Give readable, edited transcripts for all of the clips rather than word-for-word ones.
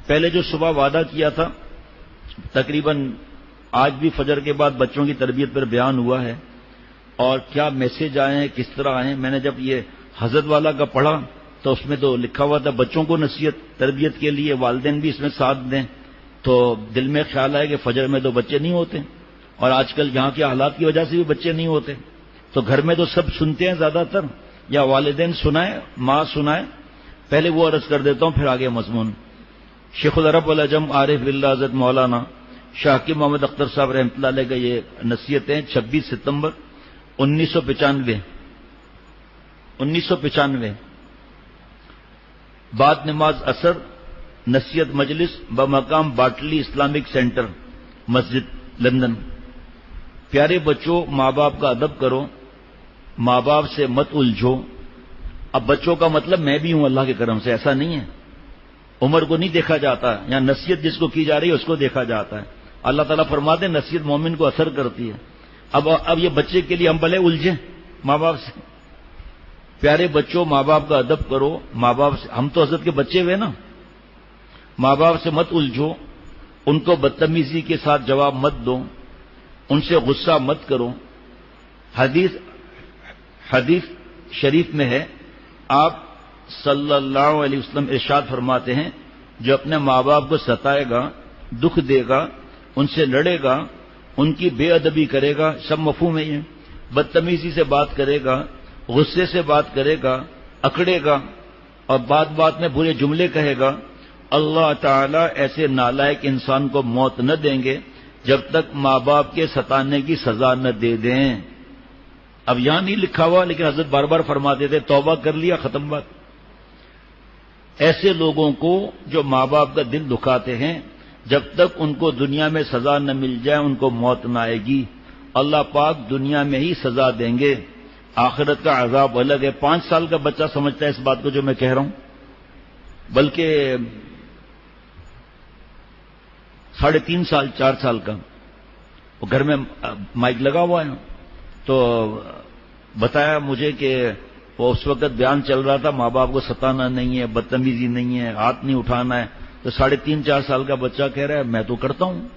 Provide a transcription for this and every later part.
پہلے جو صبح وعدہ کیا تھا تقریباً آج بھی فجر کے بعد بچوں کی تربیت پر بیان ہوا ہے، اور کیا میسج آئے ہیں، کس طرح آئے ہیں. میں نے جب یہ حضرت والا کا پڑھا تو اس میں تو لکھا ہوا تھا بچوں کو نصیحت تربیت کے لیے والدین بھی اس میں ساتھ دیں، تو دل میں خیال آئے کہ فجر میں تو بچے نہیں ہوتے، اور آج کل یہاں کے حالات کی وجہ سے بھی بچے نہیں ہوتے، تو گھر میں تو سب سنتے ہیں زیادہ تر، یا والدین سنائیں، ماں سنائے. پہلے وہ عرض کر دیتا ہوں پھر آگے مضمون. شیخ العرب والعجم عارف باللہ حضرت مولانا شاہ کی محمد اختر صاحب رحمۃ اللہ علیہ کا یہ نصیحتیں 26 ستمبر 1995 بعد نماز اثر نصیحت مجلس بمقام باٹلی اسلامک سینٹر مسجد لندن. پیارے بچوں، ماں باپ کا ادب کرو، ماں باپ سے مت الجھو. اب بچوں کا مطلب میں بھی ہوں اللہ کے کرم سے، ایسا نہیں ہے. عمر کو نہیں دیکھا جاتا، یہاں نصیحت جس کو کی جا رہی ہے اس کو دیکھا جاتا ہے. اللہ تعالیٰ فرماتے ہیں نصیحت مومن کو اثر کرتی ہے. اب یہ بچے کے لیے ہم بھلے الجھیں ماں باپ سے. پیارے بچوں، ماں باپ کا ادب کرو، ماں باپ سے، ہم تو حضرت کے بچے ہوئے نا، ماں باپ سے مت الجھو، ان کو بدتمیزی کے ساتھ جواب مت دو، ان سے غصہ مت کرو. حدیث شریف میں ہے، آپ صلی اللہ علیہ وسلم ارشاد فرماتے ہیں جو اپنے ماں باپ کو ستائے گا، دکھ دے گا، ان سے لڑے گا، ان کی بے ادبی کرے گا، سب مفہوم ہے یہ، بدتمیزی سے بات کرے گا، غصے سے بات کرے گا، اکڑے گا اور بات بات میں برے جملے کہے گا، اللہ تعالیٰ ایسے نالائق انسان کو موت نہ دیں گے جب تک ماں باپ کے ستانے کی سزا نہ دے دیں. اب یہاں نہیں لکھا ہوا لیکن حضرت بار بار فرماتے تھے توبہ کر لیا ختم بات. ایسے لوگوں کو جو ماں باپ کا دل دکھاتے ہیں جب تک ان کو دنیا میں سزا نہ مل جائے ان کو موت نہ آئے گی. اللہ پاک دنیا میں ہی سزا دیں گے، آخرت کا عذاب الگ ہے. 5 سال کا بچہ سمجھتا ہے اس بات کو جو میں کہہ رہا ہوں، بلکہ 3.5 سال 4 سال کا. وہ گھر میں مائک لگا ہوا ہے تو بتایا مجھے کہ وہ اس وقت بیان چل رہا تھا ماں باپ کو ستانا نہیں ہے، بدتمیزی نہیں ہے، ہاتھ نہیں اٹھانا ہے. تو 3.5-4 سال کا بچہ کہہ رہا ہے میں تو کرتا ہوں.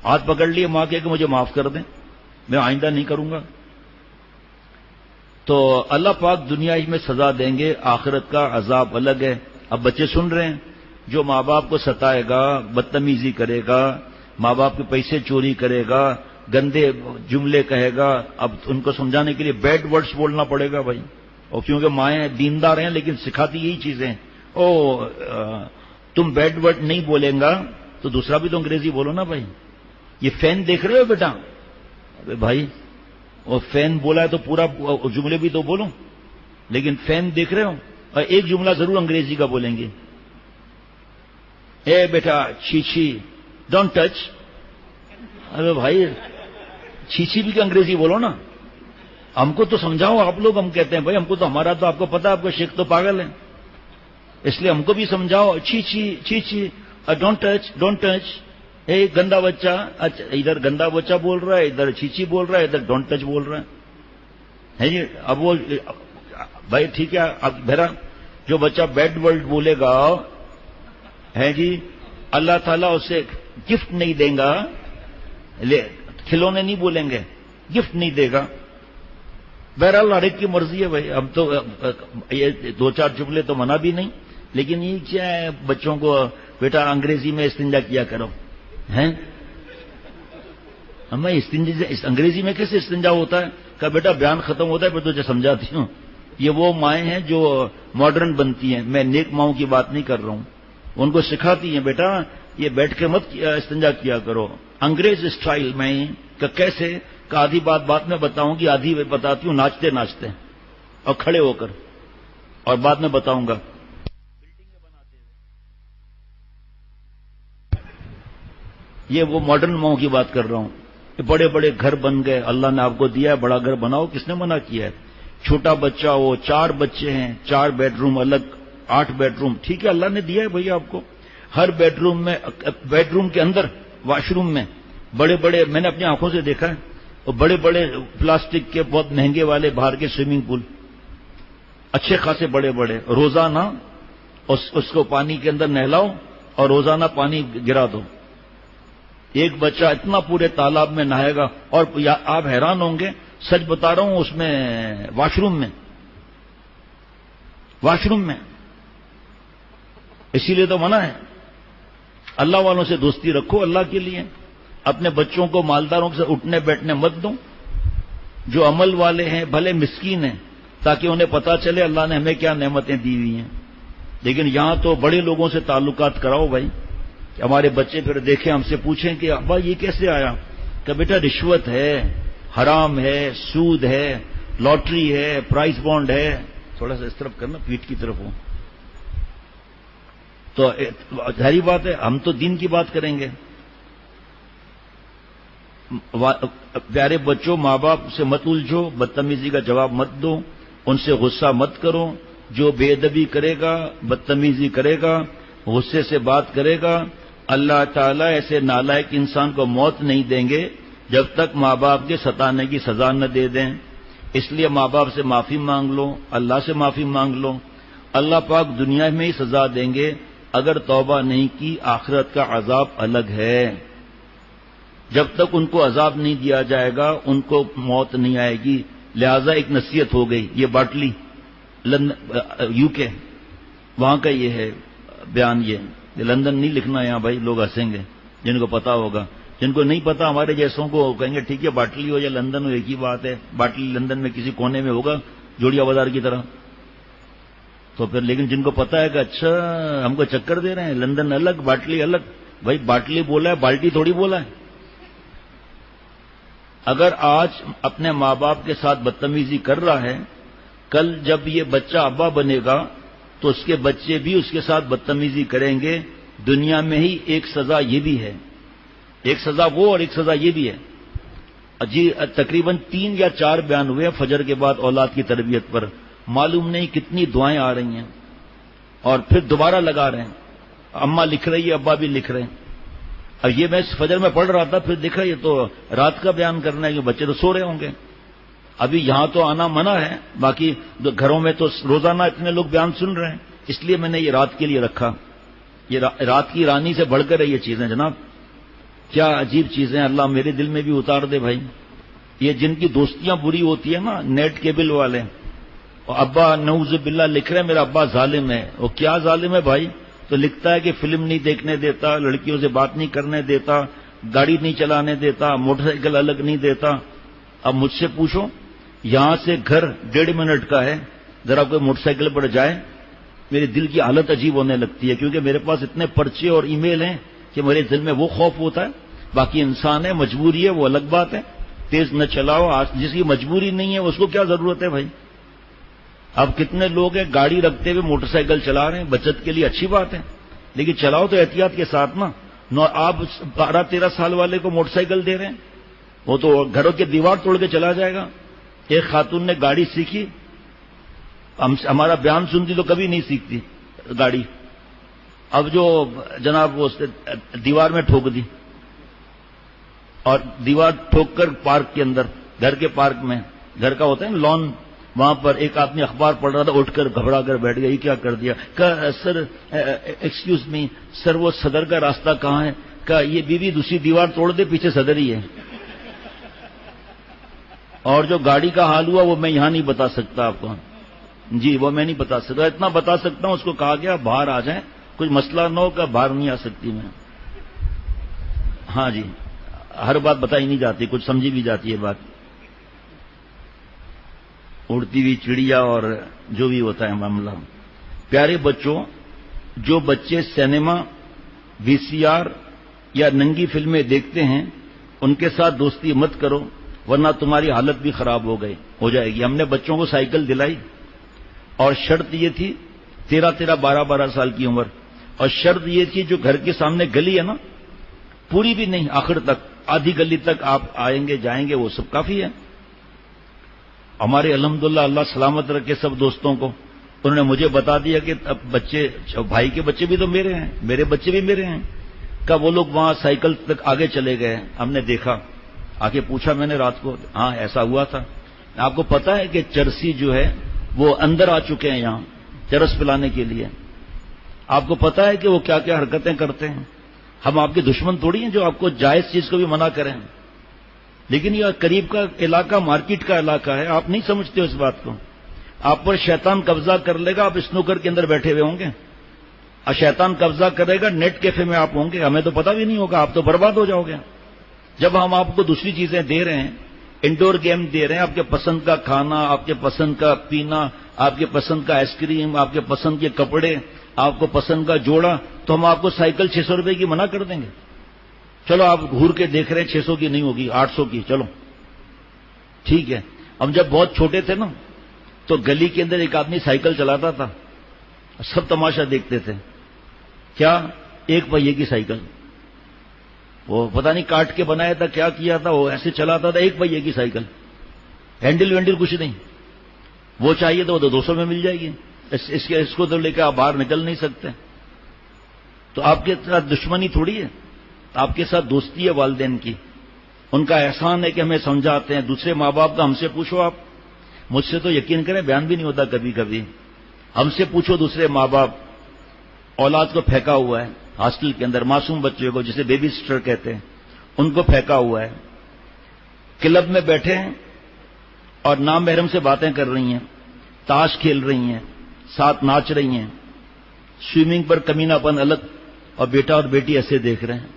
ہاتھ پکڑ لیے ماں کہ مجھے معاف کر دیں، میں آئندہ نہیں کروں گا. تو اللہ پاک دنیا ہی میں سزا دیں گے، آخرت کا عذاب الگ ہے. اب بچے سن رہے ہیں، جو ماں باپ کو ستائے گا، بدتمیزی کرے گا، ماں باپ کے پیسے چوری کرے گا، گندے جملے کہے گا، اب ان کو سمجھانے کے لیے بیڈ ورڈز بولنا پڑے گا بھائی. اور کیونکہ مائیں دیندار ہیں لیکن سکھاتی یہی چیزیں. تم بیڈ ورڈ نہیں بولیں گا تو دوسرا بھی تو انگریزی بولو نا بھائی. یہ فین دیکھ رہے ہو بیٹا؟ ابے بھائی وہ فین بولا ہے تو پورا جملے بھی تو بولو، لیکن فین دیکھ رہے ہو اور ایک جملہ ضرور انگریزی کا بولیں گے. اے بیٹا چھیچھی ڈونٹ ٹچ. ارے بھائی چھیچھی بھی کہ انگریزی بولو نا. ہم کو تو سمجھاؤ آپ لوگ. ہم کہتے ہیں بھائی ہم کو تو ہمارا تو آپ کو پتا آپ کا شیخ تو پاگل ہے، اس لیے ہم کو بھی سمجھاؤ. چھیچھی چھیچھی ڈونٹ ٹچ ڈونٹ ٹچ. اے گندا بچہ، اچھا ادھر گندا بچہ بول رہا ہے، ادھر چھیچھی بول رہا ہے، ادھر ڈونٹ ٹچ بول رہا ہے جی. اب وہ بھائی ٹھیک ہے، اب بہرا جو بچہ بیڈ ورڈ بولے گا ہے جی اللہ تعالیٰ اسے گفٹ نہیں دیں گا. کھلونے نہیں بولیں گے، گفٹ نہیں دے گا. بہرحال ہر ایک کی مرضی ہے بھائی. اب تو یہ 2-4 جملے تو منع بھی نہیں، لیکن یہ کیا ہے بچوں کو بیٹا انگریزی میں استنجا کیا کرو ہیں. میں انگریزی میں کیسے استنجا ہوتا ہے؟ کہ بیٹا بیان ختم ہوتا ہے پھر تجھے سمجھاتی ہوں. یہ وہ مائیں ہیں جو ماڈرن بنتی ہیں، میں نیک ماؤں کی بات نہیں کر رہا ہوں. ان کو سکھاتی ہیں بیٹا یہ بیٹھ کے مت استنجا کیا کرو انگریز اسٹائل میں. کہ کیسے؟ کہ آدھی بات میں بتاؤں گی، آدھی بتاتی ہوں ناچتے ناچتے اور کھڑے ہو کر، اور بعد میں بتاؤں گا. یہ وہ ماڈرن ماؤں کی بات کر رہا ہوں. بڑے بڑے گھر بن گئے، اللہ نے آپ کو دیا ہے بڑا گھر بناؤ، کس نے منع کیا ہے؟ چھوٹا بچہ ہو، 4 بچے ہیں، 4 بیڈ روم الگ، 8 بیڈ روم، ٹھیک ہے اللہ نے دیا ہے بھائی آپ کو. ہر بیڈ روم کے اندر واش روم میں بڑے بڑے، میں نے اپنی آنکھوں سے دیکھا ہے، اور بڑے بڑے پلاسٹک کے بہت مہنگے والے باہر کے سوئمنگ پول، اچھے خاصے بڑے بڑے. روزانہ اس کو پانی کے اندر نہلاؤ اور روزانہ پانی گرا دو. ایک بچہ اتنا پورے تالاب میں نہائے گا, اور آپ حیران ہوں گے, سچ بتا رہا ہوں, اس میں واش روم میں. اسی لیے تو منع ہے. اللہ والوں سے دوستی رکھو اللہ کے لیے. اپنے بچوں کو مالداروں سے اٹھنے بیٹھنے مت دو. جو عمل والے ہیں بھلے مسکین ہیں, تاکہ انہیں پتا چلے اللہ نے ہمیں کیا نعمتیں دی ہوئی ہیں. لیکن یہاں تو بڑے لوگوں سے تعلقات کراؤ بھائی, کہ ہمارے بچے پھر دیکھیں, ہم سے پوچھیں کہ ابا یہ کیسے آیا, کہ بیٹا رشوت ہے, حرام ہے, سود ہے, لاٹری ہے, پرائز بانڈ ہے. تھوڑا سا اس طرف کرنا, پیٹ کی طرف ہو. تو ظاہری بات ہے ہم تو دین کی بات کریں گے. پیارے بچوں, ماں باپ سے مت الجھو, بدتمیزی کا جواب مت دو, ان سے غصہ مت کرو. جو بے ادبی کرے گا, بدتمیزی کرے گا, غصے سے بات کرے گا, اللہ تعالیٰ ایسے نالائق انسان کو موت نہیں دیں گے جب تک ماں باپ کے ستانے کی سزا نہ دے دیں. اس لیے ماں باپ سے معافی مانگ لو, اللہ سے معافی مانگ لو. اللہ پاک دنیا میں ہی سزا دیں گے. اگر توبہ نہیں کی, آخرت کا عذاب الگ ہے. جب تک ان کو عذاب نہیں دیا جائے گا ان کو موت نہیں آئے گی. لہذا ایک نصیحت ہو گئی. یہ باٹلی یو کے وہاں کا یہ ہے بیان. یہ لندن نہیں لکھنا یہاں بھائی, لوگ ہنسیں گے جن کو پتا ہوگا. جن کو نہیں پتا ہمارے جیسوں کو کہیں گے ٹھیک ہے باٹلی ہو یا لندن ہو ایک ہی بات ہے. باٹلی لندن میں کسی کونے میں ہوگا جوڑیا بازار کی طرح. تو پھر لیکن جن کو پتا ہے کہ اچھا ہم کو چکر دے رہے ہیں, لندن الگ باٹلی الگ. بھائی باٹلی بولا ہے, بالٹی تھوڑی بولا ہے. اگر آج اپنے ماں باپ کے ساتھ بدتمیزی کر رہا ہے, کل جب یہ بچہ ابا بنے گا تو اس کے بچے بھی اس کے ساتھ بدتمیزی کریں گے. دنیا میں ہی ایک سزا یہ بھی ہے, ایک سزا وہ اور ایک سزا یہ بھی ہے. جی تقریباً 3 یا 4 بیان ہوئے فجر کے بعد اولاد کی تربیت پر. معلوم نہیں کتنی دعائیں آ رہی ہیں, اور پھر دوبارہ لگا رہے ہیں. اماں لکھ رہی ہے, ابا بھی لکھ رہے ہیں. اب یہ میں فجر میں پڑھ رہا تھا, پھر دیکھا یہ تو رات کا بیان کرنا ہے کہ بچے تو سو رہے ہوں گے. ابھی یہاں تو آنا منع ہے, باقی گھروں میں تو روزانہ اتنے لوگ بیان سن رہے ہیں. اس لیے میں نے یہ رات کے لیے رکھا. یہ رات کی رانی سے بڑھ کر ہے یہ چیزیں جناب. کیا عجیب چیزیں اللہ میرے دل میں بھی اتار دے بھائی. یہ جن کی دوستیاں بری ہوتی ہیں نا, نیٹ کیبل والے, اور ابا نعوذ باللہ لکھ رہے ہیں میرا ابا ظالم ہے. وہ کیا ظالم ہے بھائی؟ تو لکھتا ہے کہ فلم نہیں دیکھنے دیتا, لڑکیوں سے بات نہیں کرنے دیتا, گاڑی نہیں چلانے دیتا, موٹر سائیکل الگ نہیں دیتا. اب مجھ سے پوچھو, یہاں سے گھر 1.5 منٹ کا ہے, ذرا کوئی موٹر سائیکل پر جائے, میرے دل کی حالت عجیب ہونے لگتی ہے. کیونکہ میرے پاس اتنے پرچے اور ای میل ہیں کہ میرے دل میں وہ خوف ہوتا ہے. باقی انسان ہے, مجبوری ہے, وہ الگ بات ہے. تیز نہ چلاؤ, جس کی مجبوری نہیں ہے اس کو کیا ضرورت ہے بھائی. اب کتنے لوگ ہیں گاڑی رکھتے ہوئے موٹر سائیکل چلا رہے ہیں, بچت کے لیے اچھی بات ہے, لیکن چلاؤ تو احتیاط کے ساتھ نا. آپ 12-13 سال والے کو موٹر سائیکل دے رہے ہیں, وہ تو گھروں کی دیوار توڑ کے چلا جائے گا. ایک خاتون نے گاڑی سیکھی, ہمارا بیان سنتی تو کبھی نہیں سیکھتی گاڑی. اب جو جناب وہ دیوار میں ٹھوک دی, اور دیوار ٹھوک کر پارک کے اندر, گھر کے پارک میں, گھر کا ہوتا ہے لان, وہاں پر ایک آدمی اخبار پڑھ رہا تھا, اٹھ کر گھبرا کر بیٹھ گیا. یہ کیا کر دیا؟ کہا سر ایکسکیوز می سر, وہ صدر کا راستہ کہاں ہے؟ کہا یہ بیوی دوسری دیوار توڑ دے, پیچھے صدر ہی ہے. اور جو گاڑی کا حال ہوا وہ میں یہاں نہیں بتا سکتا آپ کو. جی وہ میں نہیں بتا سکتا. اتنا بتا سکتا ہوں, اس کو کہا گیا باہر آ جائیں, کچھ مسئلہ نہ ہو, کہ باہر نہیں آ سکتی میں. ہاں جی, ہر بات بتائی نہیں جاتی, کچھ سمجھی بھی جاتی ہے بات. اڑتی ہوئی چڑیا اور جو بھی ہوتا ہے معاملہ. پیارے بچوں, جو بچے سینما, وی سی آر یا ننگی فلمیں دیکھتے ہیں ان کے ساتھ دوستی مت کرو, ورنہ تمہاری حالت بھی خراب ہو جائے گی. ہم نے بچوں کو سائیکل دلائی, اور شرط یہ تھی 13-13, 12-12 سال کی عمر, اور شرط یہ تھی جو گھر کے سامنے گلی ہے نا, پوری بھی نہیں, آخر تک, آدھی گلی تک آپ آئیں گے جائیں گے, وہ سب کافی ہے. ہمارے الحمدللہ اللہ سلامت رکھے سب دوستوں کو, انہوں نے مجھے بتا دیا کہ اب بچے, بھائی کے بچے بھی تو میرے ہیں, میرے بچے بھی میرے ہیں. کہ وہ لوگ وہاں سائیکل تک آگے چلے گئے. ہم نے دیکھا, آگے پوچھا میں نے رات کو, ہاں ایسا ہوا تھا. آپ کو پتا ہے کہ چرسی جو ہے وہ اندر آ چکے ہیں یہاں چرس پلانے کے لیے. آپ کو پتا ہے کہ وہ کیا کیا حرکتیں کرتے ہیں. ہم آپ کے دشمن تھوڑی ہیں جو آپ کو جائز چیز کو بھی منع کریں. لیکن یہ قریب کا علاقہ مارکیٹ کا علاقہ ہے، آپ نہیں سمجھتے اس بات کو. آپ پر شیطان قبضہ کر لے گا، آپ اسنوکر کے اندر بیٹھے ہوئے ہوں گے، اور شیطان قبضہ کرے گا نیٹ کیفے میں آپ ہوں گے، ہمیں تو پتہ بھی نہیں ہوگا، آپ تو برباد ہو جاؤ گے. جب ہم آپ کو دوسری چیزیں دے رہے ہیں، انڈور گیم دے رہے ہیں، آپ کے پسند کا کھانا، آپ کے پسند کا پینا، آپ کے پسند کا آئس کریم، آپ کے پسند کے کپڑے، آپ کو پسند کا جوڑا، تو ہم آپ کو سائیکل 600 روپے کی منع کر دیں گے؟ چلو آپ گھور کے دیکھ رہے ہیں 600 کی نہیں ہوگی، 800 کی، چلو ٹھیک ہے. ہم جب بہت چھوٹے تھے نا تو گلی کے اندر ایک آدمی سائیکل چلاتا تھا، سب تماشا دیکھتے تھے. کیا؟ 1 پہیے کی سائیکل، وہ پتہ نہیں کاٹ کے بنایا تھا کیا کیا تھا، وہ ایسے چلاتا تھا 1 پہیے کی سائیکل، ہینڈل وینڈل کچھ نہیں. وہ چاہیے تو وہ 200 میں مل جائے گی، اس کو تو لے کے آپ باہر نکل نہیں سکتے. تو آپ کے ساتھ دشمنی تھوڑی ہے، آپ کے ساتھ دوستی ہے والدین کی. ان کا احسان ہے کہ ہمیں سمجھاتے ہیں. دوسرے ماں باپ کا ہم سے پوچھو، آپ مجھ سے تو یقین کریں بیان بھی نہیں ہوتا کبھی کبھی. ہم سے پوچھو دوسرے ماں باپ، اولاد کو پھینکا ہوا ہے ہاسٹل کے اندر، معصوم بچے کو جسے بیبی سسٹر کہتے ہیں، ان کو پھینکا ہوا ہے. کلب میں بیٹھے ہیں اور نامحرم سے باتیں کر رہی ہیں، تاش کھیل رہی ہیں، ساتھ ناچ رہی ہیں، سوئمنگ پر کمینہ پن الگ، اور بیٹا اور بیٹی ایسے دیکھ رہے ہیں.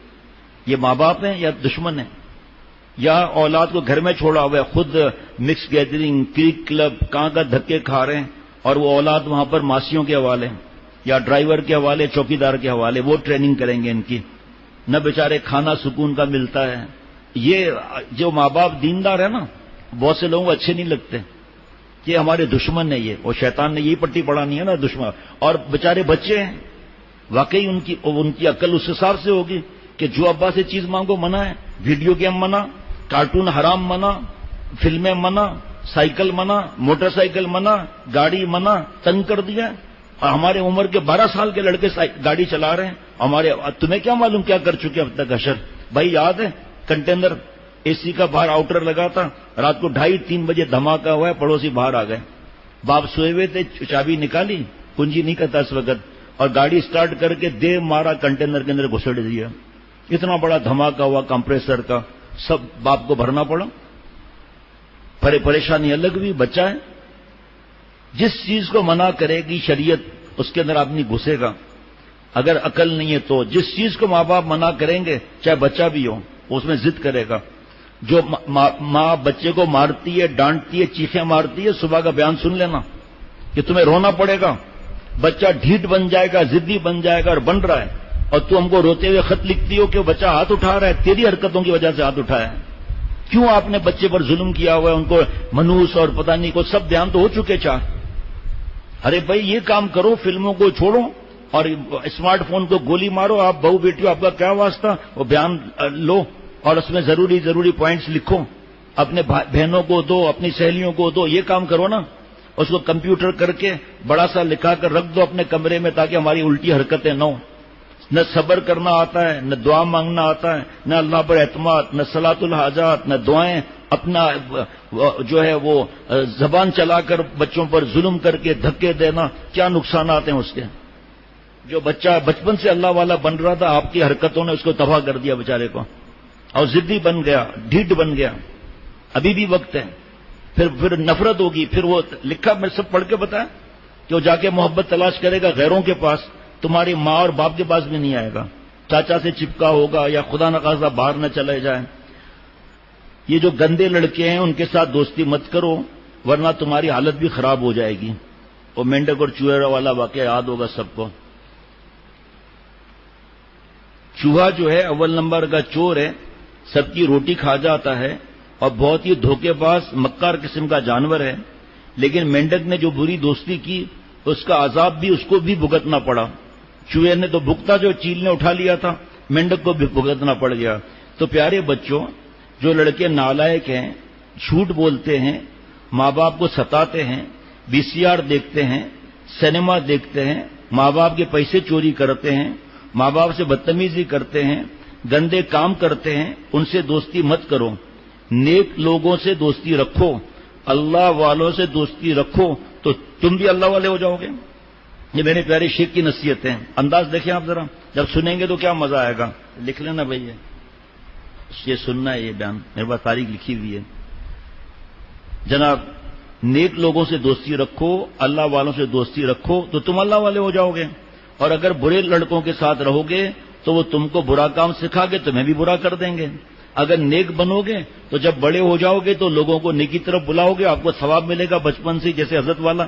یہ ماں باپ ہیں یا دشمن ہیں؟ یا اولاد کو گھر میں چھوڑا ہوا ہے، خود مکس گیدرنگ، کرک کلب، کہاں کا دھکے کھا رہے ہیں، اور وہ اولاد وہاں پر ماسیوں کے حوالے یا ڈرائیور کے حوالے، چوکیدار کے حوالے، وہ ٹریننگ کریں گے ان کی. نہ بیچارے کھانا سکون کا ملتا ہے. یہ جو ماں باپ دیندار ہے نا، بہت سے لوگوں کو اچھے نہیں لگتے. یہ ہمارے دشمن ہے، یہ اور شیطان نے یہی پٹی پڑھانی ہے نا دشمن. اور بیچارے بچے ہیں، واقعی ان کی عقل اس حساب سے ہوگی کہ جو ابا سے چیز مانگو منع ہے. ویڈیو گیم منع، کارٹون حرام منع، فلمیں منع، سائیکل منع، موٹر سائیکل منع، گاڑی منع، تنگ کر دیا. اور ہمارے عمر کے 12 سال کے لڑکے گاڑی چلا رہے ہیں. تمہیں کیا معلوم کیا کر چکے اب تک اشر بھائی؟ یاد ہے کنٹینر اے سی کا باہر آؤٹر لگا تھا، رات کو 2:30-3 بجے دھماکہ ہوا ہے، پڑوسی باہر آ گئے. باپ سوئے ہوئے تھے، چابی نکالی، کنجی نہیں کرتا اس وقت، اور گاڑی سٹارٹ کر کے دے مارا، کنٹینر کے اندر گھسڑ دیا. اتنا بڑا دھماکہ ہوا کمپریسر کا، سب باپ کو بھرنا پڑا. پریشانی الگ بھی، بچہ ہے. جس چیز کو منع کرے گی شریعت اس کے اندر آدمی گھسے گا. اگر عقل نہیں ہے تو جس چیز کو ماں باپ منع کریں گے، چاہے بچہ بھی ہو، اس میں ضد کرے گا. جو ماں بچے کو مارتی ہے، ڈانٹتی ہے، چیخیں مارتی ہے، صبح کا بیان سن لینا کہ تمہیں رونا پڑے گا. بچہ ڈھیٹ بن جائے گا، ضدی بن جائے گا، اور بن رہا ہے. اور تو ہم کو روتے ہوئے خط لکھتی ہو کہ وہ بچہ ہاتھ اٹھا رہا ہے، تیری حرکتوں کی وجہ سے ہاتھ اٹھایا ہے. کیوں آپ نے بچے پر ظلم کیا ہوا ہے؟ ان کو منوس اور پتہ نہیں کو سب بیان تو ہو چکے. ارے بھائی یہ کام کرو، فلموں کو چھوڑو اور اسمارٹ فون کو گولی مارو. آپ بہو بیٹیوں، آپ کا کیا واسطہ؟ وہ بیان لو اور اس میں ضروری پوائنٹس لکھو، اپنے بہنوں کو دو، اپنی سہیلیوں کو دو. یہ کام کرو نا. اس کو کمپیوٹر کر کے بڑا سا لکھا کر رکھ دو اپنے کمرے میں، تاکہ ہماری الٹی حرکتیں نہ ہوں. نہ صبر کرنا آتا ہے، نہ دعا مانگنا آتا ہے، نہ اللہ پر اعتماد، نہ صلاۃ الحاجات، نہ دعائیں. اپنا جو ہے وہ زبان چلا کر بچوں پر ظلم کر کے دھکے دینا، کیا نقصانات ہیں اس کے؟ جو بچہ بچپن سے اللہ والا بن رہا تھا، آپ کی حرکتوں نے اس کو تباہ کر دیا بیچارے کو، اور ضدی بن گیا، ڈھیٹ بن گیا. ابھی بھی وقت ہے. پھر نفرت ہوگی. پھر وہ لکھا، میں سب پڑھ کے بتایا کہ وہ جا کے محبت تلاش کرے گا غیروں کے پاس، تمہاری ماں اور باپ کے پاس بھی نہیں آئے گا. چاچا سے چپکا ہوگا، یا خدا نخواستہ باہر نہ چلے جائے. یہ جو گندے لڑکے ہیں ان کے ساتھ دوستی مت کرو، ورنہ تمہاری حالت بھی خراب ہو جائے گی. وہ مینڈک اور چوہے والا واقعہ یاد ہوگا سب کو. چوہا جو ہے اول نمبر کا چور ہے، سب کی روٹی کھا جاتا ہے، اور بہت ہی دھوکے باز مکار قسم کا جانور ہے. لیکن مینڈک نے جو بری دوستی کی، اس کا عذاب بھی اس کو بھی بھگتنا پڑا. چوہے نے تو بھگتا، جو چیل نے اٹھا لیا تھا، مینڈک کو بھی بھگتنا پڑ گیا. تو پیارے بچوں، جو لڑکے نالائق ہیں، جھوٹ بولتے ہیں، ماں باپ کو ستاتے ہیں، VCR دیکھتے ہیں، سینما دیکھتے ہیں، ماں باپ کے پیسے چوری کرتے ہیں، ماں باپ سے بدتمیزی کرتے ہیں، گندے کام کرتے ہیں، ان سے دوستی مت کرو. نیک لوگوں سے دوستی رکھو، اللہ والوں سے دوستی رکھو، تو تم بھی اللہ والے ہو جاؤ گے. یہ میرے پیارے شیخ کی نصیحتیں، انداز دیکھیں آپ ذرا، جب سنیں گے تو کیا مزہ آئے گا. لکھ لینا بھائی، یہ سننا ہے، یہ بیان میرے پاس تاریخ لکھی ہوئی ہے. جناب، نیک لوگوں سے دوستی رکھو، اللہ والوں سے دوستی رکھو تو تم اللہ والے ہو جاؤ گے. اور اگر برے لڑکوں کے ساتھ رہو گے تو وہ تم کو برا کام سکھا کے تمہیں بھی برا کر دیں گے. اگر نیک بنو گے تو جب بڑے ہو جاؤ گے تو لوگوں کو نیکی طرف بلاؤ گے، آپ کو ثواب ملے گا بچپن سے. جیسے حضرت والا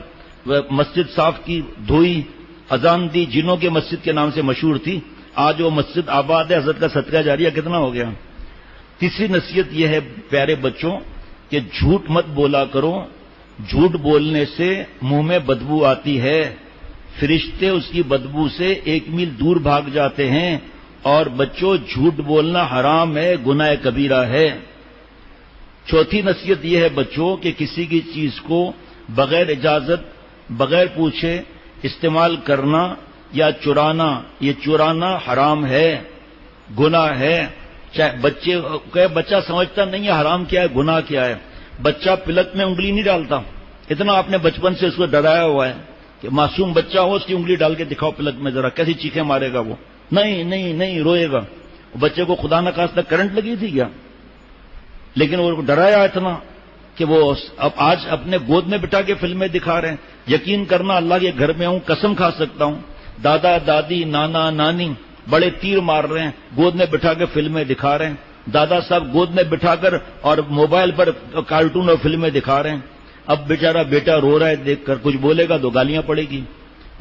مسجد صاف کی، دھوئی، اذان دی، جنوں کے مسجد کے نام سے مشہور تھی، آج وہ مسجد آباد ہے. حضرت کا صدقہ جاریہ کتنا ہو گیا. تیسری نصیحت یہ ہے پیارے بچوں کہ جھوٹ مت بولا کرو. جھوٹ بولنے سے منہ میں بدبو آتی ہے، فرشتے اس کی بدبو سے 1 میل دور بھاگ جاتے ہیں. اور بچوں، جھوٹ بولنا حرام ہے، گناہ کبیرہ ہے. چوتھی نصیحت یہ ہے بچوں کہ کسی کی چیز کو بغیر اجازت، بغیر پوچھے استعمال کرنا یا چرانا، یہ چرانا حرام ہے، گناہ ہے. چاہے بچہ سمجھتا نہیں ہے حرام کیا ہے، گناہ کیا ہے. بچہ پلک میں انگلی نہیں ڈالتا، اتنا آپ نے بچپن سے اس کو ڈرایا ہوا ہے کہ معصوم بچہ ہو، اس کی انگلی ڈال کے دکھاؤ پلک میں ذرا، کیسی چیخیں مارے گا وہ. نہیں نہیں نہیں، روئے گا. بچے کو خدا نہ خواستہ کرنٹ لگی تھی کیا، لیکن وہ ڈرایا اتنا کہ وہ اب آج اپنے گود میں بٹھا کے فلمیں دکھا رہے ہیں. یقین کرنا، اللہ کے گھر میں ہوں، قسم کھا سکتا ہوں، دادا دادی نانا نانی بڑے تیر مار رہے ہیں، گود میں بٹھا کے فلمیں دکھا رہے ہیں. دادا صاحب گود میں بٹھا کر اور موبائل پر کارٹون اور فلمیں دکھا رہے ہیں. اب بیچارہ بیٹا رو رہا ہے دیکھ کر، کچھ بولے گا تو گالیاں پڑے گی،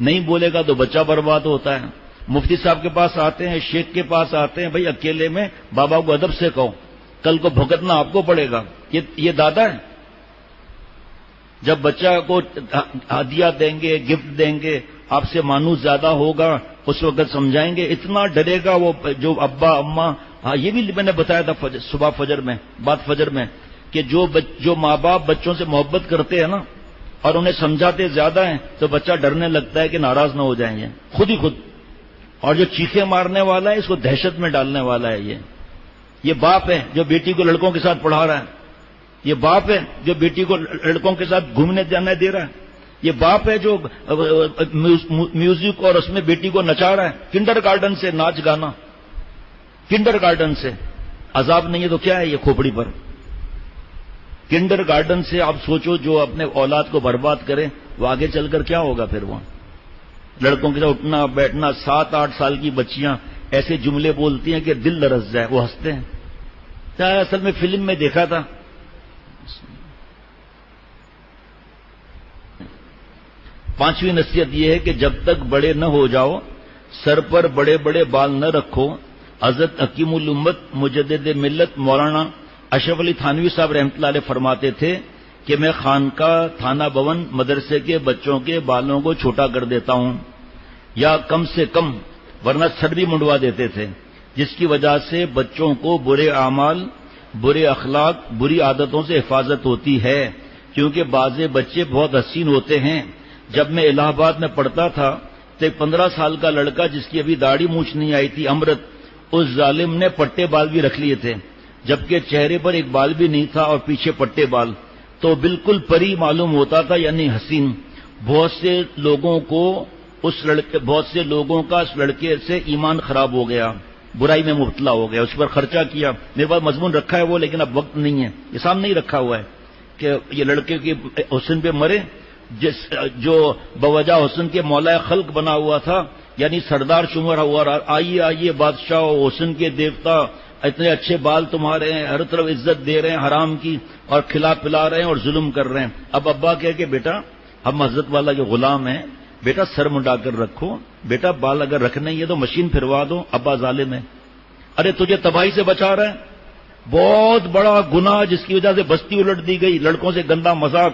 نہیں بولے گا تو بچہ برباد ہوتا ہے. مفتی صاحب کے پاس آتے ہیں، شیخ کے پاس آتے ہیں، بھائی اکیلے میں بابا کو ادب سے کہو، کل کو بھگتنا آپ کو پڑے گا. یہ دادا ہے. جب بچہ کو ہدیہ دیں گے، گفٹ دیں گے، آپ سے مانوس زیادہ ہوگا، اس وقت سمجھائیں گے. اتنا ڈرے گا وہ جو ابا اماں. ہاں، یہ بھی میں نے بتایا تھا صبح فجر میں، بعد فجر میں، کہ جو ماں باپ بچوں سے محبت کرتے ہیں نا اور انہیں سمجھاتے زیادہ ہیں تو بچہ ڈرنے لگتا ہے کہ ناراض نہ ہو جائیں گے خود ہی خود. اور جو چیخیں مارنے والا ہے اس کو دہشت میں ڈالنے والا ہے. یہ باپ ہے جو بیٹی کو لڑکوں کے ساتھ پڑھا رہا ہے. یہ باپ ہے جو بیٹی کو لڑکوں کے ساتھ گھومنے جانے دے رہا ہے. یہ باپ ہے جو میوزک اور اس میں بیٹی کو نچا رہا ہے. کنڈر گارڈن سے ناچ گانا، کنڈر گارڈن سے. عذاب نہیں ہے تو کیا ہے یہ کھوپڑی پر. کنڈر گارڈن سے آپ سوچو جو اپنے اولاد کو برباد کرے وہ آگے چل کر کیا ہوگا پھر. وہ لڑکوں کے ساتھ اٹھنا بیٹھنا، 7-8 سال کی بچیاں ایسے جملے بولتی ہیں کہ دل لرز جائے، وہ ہنستے ہیں. اصل میں فلم میں دیکھا تھا. پانچویں نصیحت یہ ہے کہ جب تک بڑے نہ ہو جاؤ سر پر بڑے بڑے بال نہ رکھو. حضرت حکیم الامت مجدد ملت مولانا اشرف علی تھانوی صاحب رحمۃ اللہ علیہ فرماتے تھے کہ میں خانقاہ، تھانہ بھون، مدرسے کے بچوں کے بالوں کو چھوٹا کر دیتا ہوں یا کم سے کم، ورنہ سر بھی منڈوا دیتے تھے، جس کی وجہ سے بچوں کو برے اعمال، برے اخلاق، بری عادتوں سے حفاظت ہوتی ہے. کیونکہ بعض بچے بہت حسین ہوتے ہیں. جب میں الہ آباد میں پڑھتا تھا تو ایک 15 سال کا لڑکا جس کی ابھی داڑھی مونچھ نہیں آئی تھی، امرت، اس ظالم نے پٹے بال بھی رکھ لیے تھے، جبکہ چہرے پر ایک بال بھی نہیں تھا اور پیچھے پٹے بال. تو بالکل پری معلوم ہوتا تھا، یعنی حسین. بہت سے لوگوں کا اس لڑکے سے ایمان خراب ہو گیا، برائی میں مبتلا ہو گیا، اس پر خرچہ کیا. میرے پاس مضمون رکھا ہے وہ، لیکن اب وقت نہیں ہے، یہ سامنے ہی رکھا ہوا ہے کہ یہ لڑکے کے حسن پہ مرے جو بوجہ حسن کے مولا خلق بنا ہوا تھا، یعنی سردار شمار ہوا. آئیے آئیے بادشاہ حسن کے دیوتا، اتنے اچھے بال تمہارے ہیں، ہر طرف عزت دے رہے ہیں حرام کی، اور کھلا پلا رہے ہیں اور ظلم کر رہے ہیں. اب ابا کہہ کہ بیٹا ہم حضرت والا کے غلام ہیں، بیٹا سر منڈا کر رکھو، بیٹا بال اگر رکھنے ہی ہے تو مشین پھروا دو، ابا ظالم ہے. ارے تجھے تباہی سے بچا رہا ہے، بہت بڑا گناہ جس کی وجہ سے بستی الٹ دی گئی، لڑکوں سے گندا مذاق،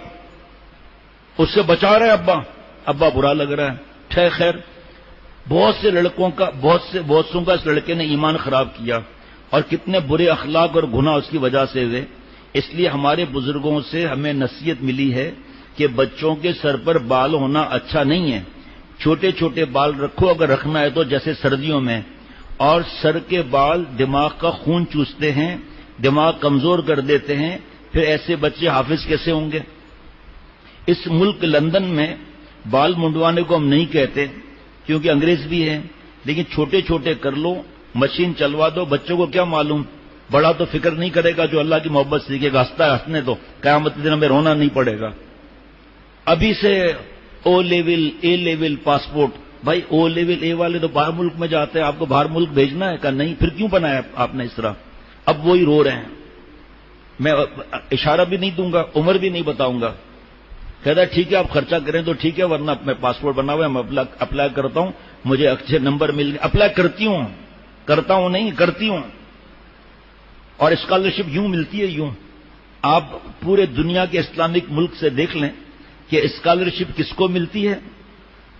اس سے بچا رہے ابا برا لگ رہا ہے. خیر، بہت سوں کا اس لڑکے نے ایمان خراب کیا اور کتنے برے اخلاق اور گناہ اس کی وجہ سے ہوئے. اس لیے ہمارے بزرگوں سے ہمیں نصیحت ملی ہے کہ بچوں کے سر پر بال ہونا اچھا نہیں ہے. چھوٹے چھوٹے بال رکھو اگر رکھنا ہے تو، جیسے سردیوں میں. اور سر کے بال دماغ کا خون چوستے ہیں، دماغ کمزور کر دیتے ہیں. پھر ایسے بچے حافظ کیسے ہوں گے؟ اس ملک لندن میں بال منڈوانے کو ہم نہیں کہتے کیونکہ انگریز بھی ہے، لیکن چھوٹے چھوٹے کر لو، مشین چلوا دو، بچوں کو کیا معلوم، بڑا تو فکر نہیں کرے گا، جو اللہ کی محبت سیکھے گا ہنستا ہے، ہنسنے تو قیامت کے دن ہمیں رونا نہیں پڑے گا۔ ابھی سے او لیول اے لیول پاسپورٹ، بھائی او لیول اے والے تو باہر ملک میں جاتے ہیں، آپ کو باہر ملک بھیجنا ہے؟ کہا نہیں، پھر کیوں بنایا آپ نے اس طرح؟ اب وہی رو رہے ہیں، میں اشارہ بھی نہیں دوں گا، عمر بھی نہیں بتاؤں گا، کہتا ہے ٹھیک ہے آپ خرچہ کریں تو ٹھیک ہے، ورنہ میں پاسپورٹ بنا ہوا ہے، میں اپلائی کرتا ہوں، مجھے اچھے نمبر مل گئے، اپلائی کرتا ہوں نہیں کرتی ہوں۔ اور اسکالرشپ یوں ملتی ہے، یوں آپ پورے دنیا کے اسلامک ملک سے دیکھ لیں کہ اسکالرشپ کس کو ملتی ہے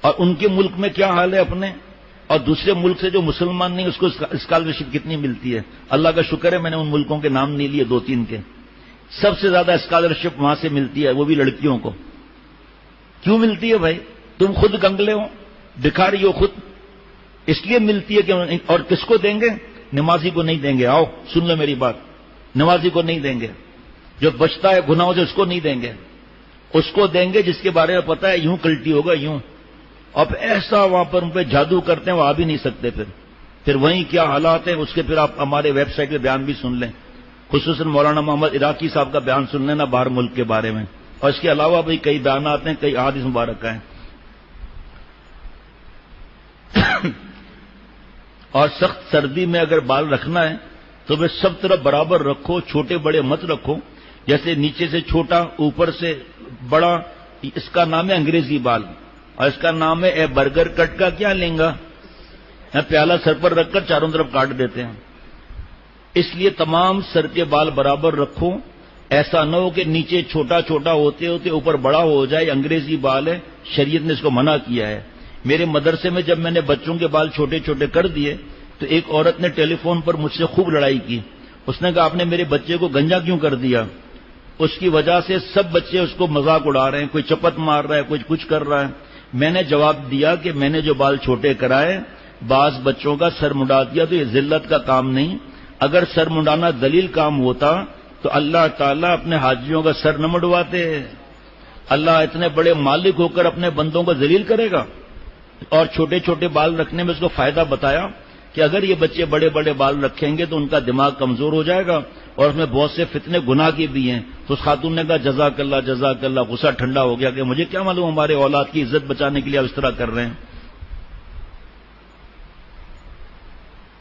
اور ان کے ملک میں کیا حال ہے اپنے، اور دوسرے ملک سے جو مسلمان نہیں اس کو اسکالرشپ کتنی ملتی ہے۔ اللہ کا شکر ہے میں نے ان ملکوں کے نام نہیں لیے، 2-3 کے، سب سے زیادہ اسکالرشپ وہاں سے ملتی ہے، وہ بھی لڑکیوں کو۔ کیوں ملتی ہے بھائی؟ تم خود گنگلے ہو، بھکاری ہو خود، اس لیے ملتی ہے کہ، اور کس کو دیں گے؟ نمازی کو نہیں دیں گے، آؤ سن لو میری بات، نمازی کو نہیں دیں گے، جو بچتا ہے گناہوں سے اس کو نہیں دیں گے، اس کو دیں گے جس کے بارے میں پتا ہے یوں کلٹی ہوگا یوں، اب ایسا وہاں پر ان پہ جادو کرتے ہیں وہ آ بھی نہیں سکتے، پھر وہیں کیا حالات ہیں اس کے، پھر آپ ہمارے ویب سائٹ پہ بیان بھی سن لیں، خصوصاً مولانا محمد عراقی صاحب کا بیان سن لینا باہر ملک کے بارے میں، اور اس کے علاوہ بھی کئی بیانات ہیں، کئی احادیث مبارکہ ہیں۔ اور سخت سردی میں اگر بال رکھنا ہے تو وہ سب طرف برابر رکھو، چھوٹے بڑے مت رکھو، جیسے نیچے سے چھوٹا اوپر سے بڑا، اس کا نام ہے انگریزی بال، اور اس کا نام ہے اے برگر کٹ کا کیا لیں گا، پیالہ سر پر رکھ کر چاروں طرف کاٹ دیتے ہیں۔ اس لیے تمام سر کے بال برابر رکھو، ایسا نہ ہو کہ نیچے چھوٹا چھوٹا ہوتے ہوتے اوپر بڑا ہو جائے، انگریزی بال ہے، شریعت نے اس کو منع کیا ہے۔ میرے مدرسے میں جب میں نے بچوں کے بال چھوٹے چھوٹے کر دیے تو ایک عورت نے ٹیلی فون پر مجھ سے خوب لڑائی کی، اس نے کہا آپ نے میرے بچے کو گنجا کیوں کر دیا؟ اس کی وجہ سے سب بچے اس کو مذاق اڑا رہے ہیں، کوئی چپت مار رہا ہے، کوئی کچھ کر رہا ہے۔ میں نے جواب دیا کہ میں نے جو بال چھوٹے کرائے، بعض بچوں کا سر منڈا دیا تو یہ ذلت کا کام نہیں، اگر سر منڈانا ذلیل کام ہوتا تو اللہ تعالیٰ اپنے حاجیوں کا سر نہ منڈواتے، اللہ اتنے بڑے مالک ہو کر اپنے بندوں کو ذلیل کرے گا؟ اور چھوٹے چھوٹے بال رکھنے میں اس کو فائدہ بتایا کہ اگر یہ بچے بڑے بڑے بال رکھیں گے تو ان کا دماغ کمزور ہو جائے گا، اور اس میں بہت سے فتنے گناہ کے بھی ہیں۔ تو اس خاتون نے کہا جزاک اللہ، غصہ ٹھنڈا ہو گیا کہ مجھے کیا معلوم ہمارے اولاد کی عزت بچانے کے لیے آپ اس طرح کر رہے ہیں۔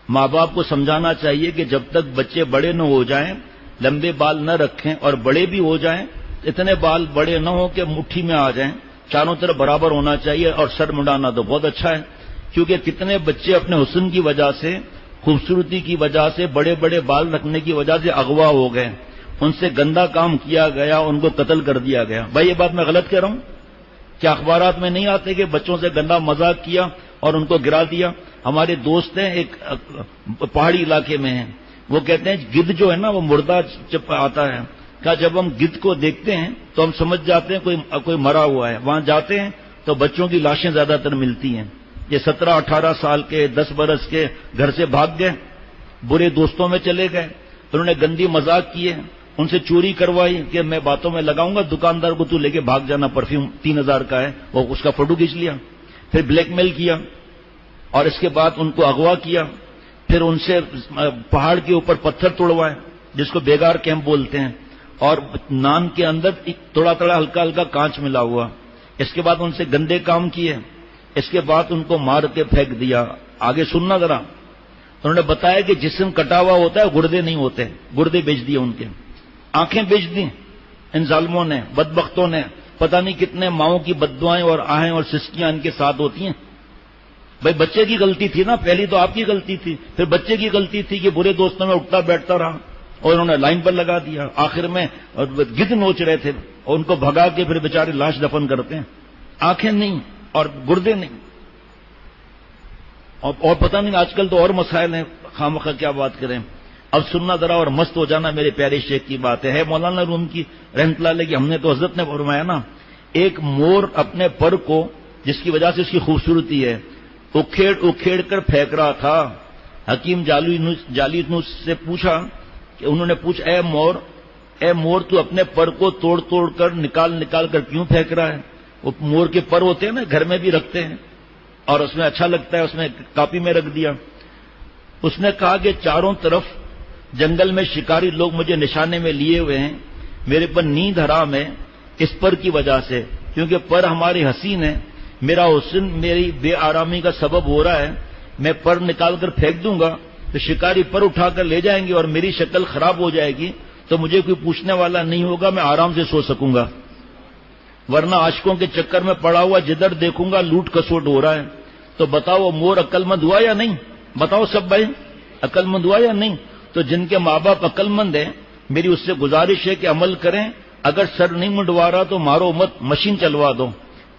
ماں باپ کو سمجھانا چاہیے کہ جب تک بچے بڑے نہ ہو جائیں لمبے بال نہ رکھیں، اور بڑے بھی ہو جائیں اتنے بال بڑے نہ ہوں کہ مٹھی میں آ جائیں، چاروں طرف برابر ہونا چاہیے، اور سر منڈانا تو بہت اچھا ہے، کیونکہ کتنے بچے اپنے حسن کی وجہ سے، خوبصورتی کی وجہ سے، بڑے بڑے بال رکھنے کی وجہ سے اغوا ہو گئے، ان سے گندا کام کیا گیا، ان کو قتل کر دیا گیا۔ بھائی یہ بات میں غلط کہہ رہا ہوں؟ کیا اخبارات میں نہیں آتے کہ بچوں سے گندا مذاق کیا اور ان کو گرا دیا؟ ہمارے دوست ہیں ایک پہاڑی علاقے میں ہیں، وہ کہتے ہیں گدھ جو ہے نا وہ مردہ جب آتا ہے، کہا جب ہم گدھ کو دیکھتے ہیں تو ہم سمجھ جاتے ہیں کوئی مرا ہوا ہے، وہاں جاتے ہیں تو بچوں کی لاشیں زیادہ تر ملتی ہیں۔ یہ 17-18 سال کے 10 برس کے گھر سے بھاگ گئے، برے دوستوں میں چلے گئے، انہوں نے گندی مذاق کیے، ان سے چوری کروائی کہ میں باتوں میں لگاؤں گا، دکاندار کو تو لے کے بھاگ جانا، پرفیوم 3000 کا ہے، وہ اس کا فوٹو کھینچ لیا، پھر بلیک میل کیا، اور اس کے بعد ان کو اغوا کیا، پھر ان سے پہاڑ کے اوپر پتھر توڑوائے جس کو بیگار کیمپ بولتے ہیں، اور نان کے اندر تھوڑا تھوڑا ہلکا ہلکا کانچ ملا ہوا، اس کے بعد ان سے گندے کام کیے، اس کے بعد ان کو مار کے پھینک دیا۔ آگے سننا ذرا، انہوں نے بتایا کہ جسم کٹا ہوا ہوتا ہے، گردے نہیں ہوتے، گردے بیچ دیے ان کے، آنکھیں بیچ دی ان ظالموں نے، بدبختوں نے، پتہ نہیں کتنے ماؤں کی بددعائیں اور آہیں اور سسکیاں ان کے ساتھ ہوتی ہیں۔ بھائی بچے کی غلطی تھی نا، پہلی تو آپ کی غلطی تھی، پھر بچے کی غلطی تھی کہ برے دوستوں میں اٹھتا بیٹھتا رہا اور انہوں نے لائن پر لگا دیا، آخر میں گدھ نوچ رہے تھے اور ان کو بھگا کے پھر بیچارے لاش دفن کرتے ہیں، آنکھیں نہیں اور گردے نہیں، اور پتہ نہیں آج کل تو اور مسائل ہیں، خامخواہ کیا بات کریں۔ اب سننا ذرا اور مست ہو جانا، میرے پیارے شیخ کی بات ہے مولانا روم کی رحمۃ اللہ علیہ کی، ہم نے تو حضرت نے فرمایا نا، ایک مور اپنے پر کو جس کی وجہ سے اس کی خوبصورتی ہے اکھیڑ اکھیڑ کر پھینک رہا تھا۔ حکیم جالینوس سے پوچھا کہ انہوں نے پوچھا اے مور تو اپنے پر کو توڑ توڑ کر نکال کر کیوں پھینک رہا ہے؟ وہ مور کے پر ہوتے ہیں نا، گھر میں بھی رکھتے ہیں اور اس میں اچھا لگتا ہے، اس میں کاپی میں رکھ دیا. اس نے کہا کہ چاروں طرف جنگل میں شکاری لوگ مجھے نشانے میں لیے ہوئے ہیں، میرے پر نیند حرام ہے اس پر کی وجہ سے، کیونکہ پر ہماری حسین ہے، میرا حسن میری بے آرامی کا سبب ہو رہا ہے. میں پر نکال کر پھینک دوں گا تو شکاری پر اٹھا کر لے جائیں گے اور میری شکل خراب ہو جائے گی، تو مجھے کوئی پوچھنے والا نہیں ہوگا، میں آرام سے سو سکوں گا. ورنہ عاشقوں کے چکر میں پڑا ہوا جدھر دیکھوں گا لوٹ کسوٹ ہو رہا ہے. تو بتاؤ مور عقل مند ہوا یا نہیں؟ بتاؤ سب بھائی، عقل مند ہوا یا نہیں؟ تو جن کے ماں باپ عقل مند ہیں، میری اس سے گزارش ہے کہ عمل کریں. اگر سر نہیں منڈوا رہا تو مارو مت، مشین چلوا دو،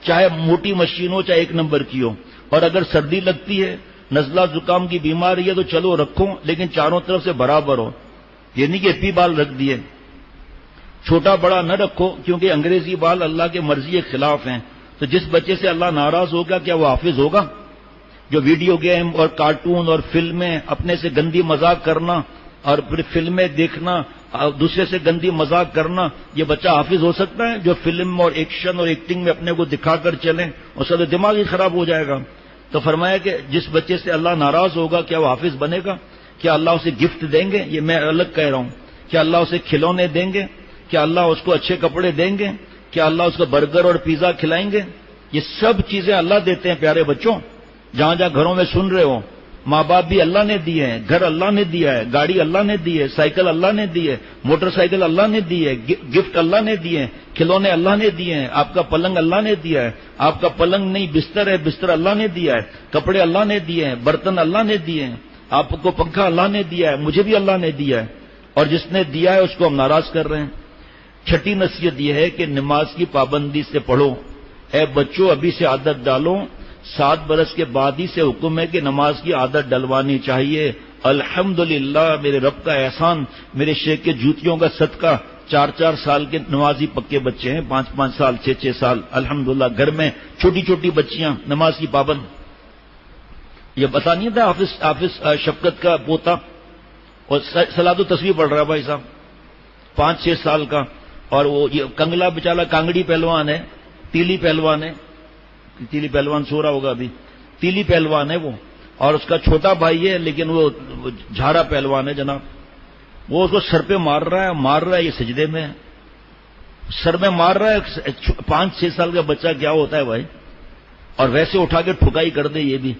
چاہے موٹی مشین ہو چاہے 1 نمبر کی ہو. اور اگر سردی لگتی ہے، نزلہ زکام کی بیماری ہے تو چلو رکھو، لیکن چاروں طرف سے برابر ہو. یہ نہیں کہ ایپی بال رکھ دیے. چھوٹا بڑا نہ رکھو، کیونکہ انگریزی بال اللہ کے مرضی کے خلاف ہیں. تو جس بچے سے اللہ ناراض ہوگا کیا وہ حافظ ہوگا؟ جو ویڈیو گیم اور کارٹون اور فلمیں، اپنے سے گندی مذاق کرنا اور پھر فلمیں دیکھنا، دوسرے سے گندی مذاق کرنا، یہ بچہ حافظ ہو سکتا ہے؟ جو فلم اور ایکشن اور ایکٹنگ میں اپنے کو دکھا کر چلیں، اس کا تو دماغ ہی خراب ہو جائے گا. تو فرمایا کہ جس بچے سے اللہ ناراض ہوگا کیا وہ حافظ بنے گا؟ کیا اللہ اسے گفٹ دیں گے؟ یہ میں الگ کہہ رہا ہوں. کیا اللہ اسے کھلونے دیں گے؟ کیا اللہ اس کو اچھے کپڑے دیں گے؟ کیا اللہ اس کو برگر اور پیزا کھلائیں گے؟ یہ سب چیزیں اللہ دیتے ہیں پیارے بچوں. جہاں جہاں گھروں میں سن رہے ہو، ماں باپ بھی اللہ نے دیے ہیں، گھر اللہ نے دیا ہے، گاڑی اللہ نے دی ہے، سائیکل اللہ نے دی ہے، موٹر سائیکل اللہ نے دی ہے، گفٹ اللہ نے دیے ہیں، کھلونے اللہ نے دیے ہیں. آپ کا پلنگ اللہ نے دیا ہے. آپ کا پلنگ نہیں بستر ہے، بستر اللہ نے دیا ہے. کپڑے اللہ نے دیے ہیں، برتن اللہ نے دیے ہیں. آپ کو پنکھا اللہ نے دیا ہے، مجھے بھی اللہ نے دیا ہے. اور جس نے دیا ہے اس کو ہم ناراض کر رہے ہیں. چھٹی نصیحت یہ ہے کہ نماز کی پابندی سے پڑھو. اے بچوں ابھی سے عادت ڈالو. 7 برس کے بعد ہی سے حکم ہے کہ نماز کی عادت ڈلوانی چاہیے. الحمدللہ میرے رب کا احسان، میرے شیخ کے جوتیوں کا صدقہ 4 سال کے نمازی پکے بچے ہیں، 5 سال 6 سال. الحمدللہ گھر میں چھوٹی چھوٹی بچیاں نماز کی پابند. یہ پتا نہیں تھا حافظ شفقت کا پوتا اور صلاۃ و تسبیح پڑھ رہا ہے بھائی صاحب، 5-6 سال کا. اور وہ یہ کنگلا بچالا کانگڑی پہلوان ہے، تیلی پہلوان ہے. تیلی پہلوان سو رہا ہوگا ابھی. تیلی پہلوان ہے وہ، اور اس کا چھوٹا بھائی ہے لیکن وہ جھارا پہلوان ہے جناب. وہ اس کو سر پہ مار رہا ہے، یہ سجدے میں سر میں مار رہا ہے. 5-6 سال کا بچہ کیا ہوتا ہے بھائی؟ اور ویسے اٹھا کے ٹھکائی کر دے. یہ بھی